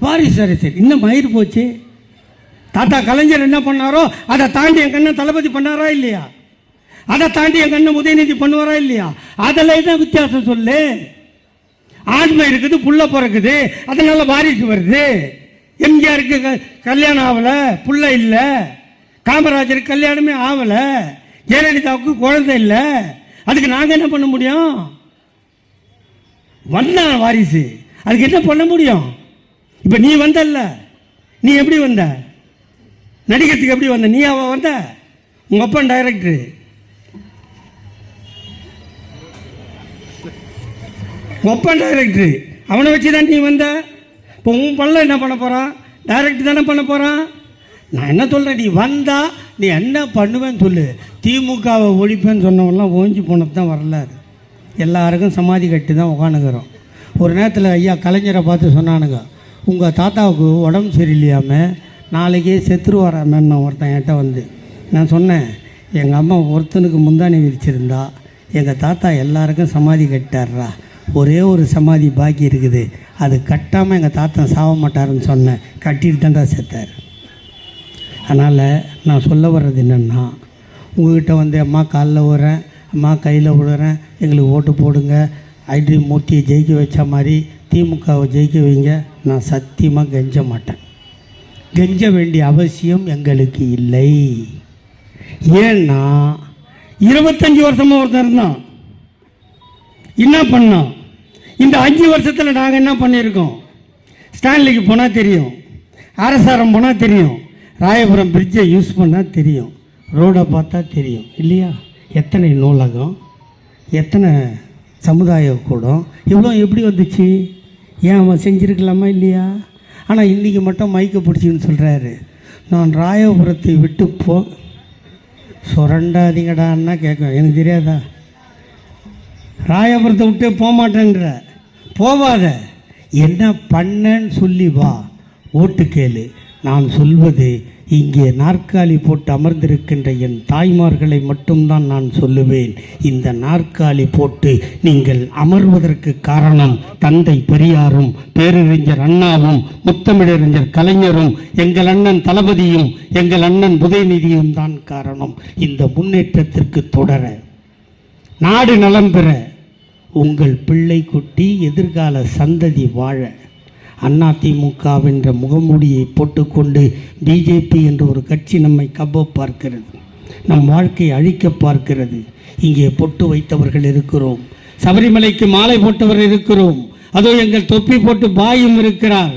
வாரிசு அரசியல் இன்னும் மயிர் போச்சு. தாத்தா கலைஞர் என்ன பண்ணாரோ அதை தாண்டி என் கண்ணன் தளபதி பண்ணாரா இல்லையா? அதை தாண்டி என் கண்ணன் உதயநிதி பண்ணுவாரா இல்லையா? அதில் என்ன வித்தியாசம் சொல்லு? ஆண்மை இருக்குது, புள்ள பிறக்குது, அதனால வாரிசு வருது. எம்ஜிஆருக்கு கல்யாணம் ஆகலை, புள்ள இல்லை. காமராஜருக்கு கல்யாணமே ஆகலை. ஜெயலலிதாவுக்கு குழந்தை இல்லை. அதுக்கு நாங்கள் என்ன பண்ண முடியும்? வந்தான் வாரிசு, அதுக்கு என்ன பண்ண முடியும்? இப்போ நீ வந்தல்ல, நீ எப்படி வந்த? நடிக்கிறதுக்கு எப்படி வந்த? நீ அவ வந்த? உங்கள் அப்பன் டைரக்டரு, ஒப்பன் டைரக்டரு, அவனை வச்சு தான் நீ வந்த. இப்போ உன் பல்ல என்ன பண்ண போகிறான்? டைரக்டர் தானே பண்ண போகிறான். நான் என்ன சொல்கிறேன், நீ வந்தா நீ என்ன பண்ணுவேன்னு சொல்லு. திமுகவை ஒழிப்பேன்னு சொன்னவங்களாம் ஓஞ்சி போனது தான் வரலாறு. எல்லாருக்கும் சமாதி கட்டி தான் உட்காந்துக்கிறோம். ஒரு நேரத்தில் ஐயா கலைஞரை பார்த்து சொன்னானுங்க, உங்கள் தாத்தாவுக்கு உடம்பு சரியில்லையாமல் நாளைக்கே செத்துருவாராமேன்னு ஒருத்தன் என்கிட்ட வந்து. நான் சொன்னேன், எங்கள் அம்மா ஒருத்தனுக்கு முந்தானி விரிச்சிருந்தா எங்கள் தாத்தா எல்லாருக்கும் சமாதி கட்டார்றா, ஒரே ஒரு சமாதி பாக்கி இருக்குது, அது கட்டாமல் எங்கள் தாத்தா சாக மாட்டாருன்னு சொன்னேன். கட்டிட்டு தான்டா செத்தார். அதனால் நான் சொல்ல வர்றது என்னென்னா, உங்கள்கிட்ட வந்து அம்மா காலில் விடுறேன், அம்மா கையில் விடுறேன், எங்களுக்கு ஓட்டு போடுங்க, ஐடி மூர்த்தியை ஜெயிக்க வச்ச மாதிரி திமுகவை ஜெயிக்க வைங்க. நான் சத்தியமாக கெஞ்ச மாட்டேன். கெஞ்ச வேண்டிய அவசியம் எங்களுக்கு இல்லை. ஏன்னா 25 வருஷமாக ஒருத்தர் இருந்தான், என்ன பண்ணோம்? இந்த 5 வருஷத்தில் நாங்கள் என்ன பண்ணியிருக்கோம்? ஸ்டான்லிக்கு போனால் தெரியும், அரசாரம் போனால் தெரியும், ராயபுரம் பிரிட்ஜை யூஸ் பண்ணால் தெரியும், ரோடை பார்த்தா தெரியும் இல்லையா? எத்தனை நூலகம், எத்தனை சமுதாய கூடம், இவ்வளோ எப்படி வந்துச்சு? ஏன் அவன் செஞ்சுருக்கலாமா இல்லையா? ஆனால் இன்றைக்கி மட்டும் மைக்கை பிடிச்சின்னு சொல்கிறாரு, நான் ராயபுரத்தை விட்டு சுரண்டாதீங்கடான்னா கேட்கும். எனக்கு தெரியாதா? ராயபுரத்தை விட்டு போக மாட்டேன்ற, போவாத, என்ன பண்ணன்னு சொல்லி வா, ஓட்டு கேளு. நான் சொல்வது இங்கே நாற்காலி போட்டு அமர்ந்திருக்கின்ற என் தாய்மார்களை மட்டும்தான் நான் சொல்லுவேன். இந்த நாற்காலி போட்டு நீங்கள் அமர்வதற்கு காரணம் தந்தை பெரியாரும் பேரறிஞர் அண்ணாவும் முத்தமிழறிஞர் கலைஞரும் எங்கள் அண்ணன் தளபதியும் எங்கள் அண்ணன் உதயநிதியும் தான் காரணம். இந்த முன்னேற்றத்திற்கு தொடர, நாடு நலம் பெற, உங்கள் பிள்ளை குட்டி எதிர்கால சந்ததி வாழ, அதிமுகவென்ற முகமூடியை போட்டுக்கொண்டு பிஜேபி என்ற ஒரு கட்சி நம்மை கவ்வ பார்க்கிறது, நம் வாழ்க்கையை அழிக்க பார்க்கிறது. இங்கே பொட்டு வைத்தவர்கள் இருக்கிறோம், சபரிமலைக்கு மாலை போட்டவர் இருக்கிறோம், அதோ எங்கள் தொப்பி போட்டு பாயும் இருக்கிறார்.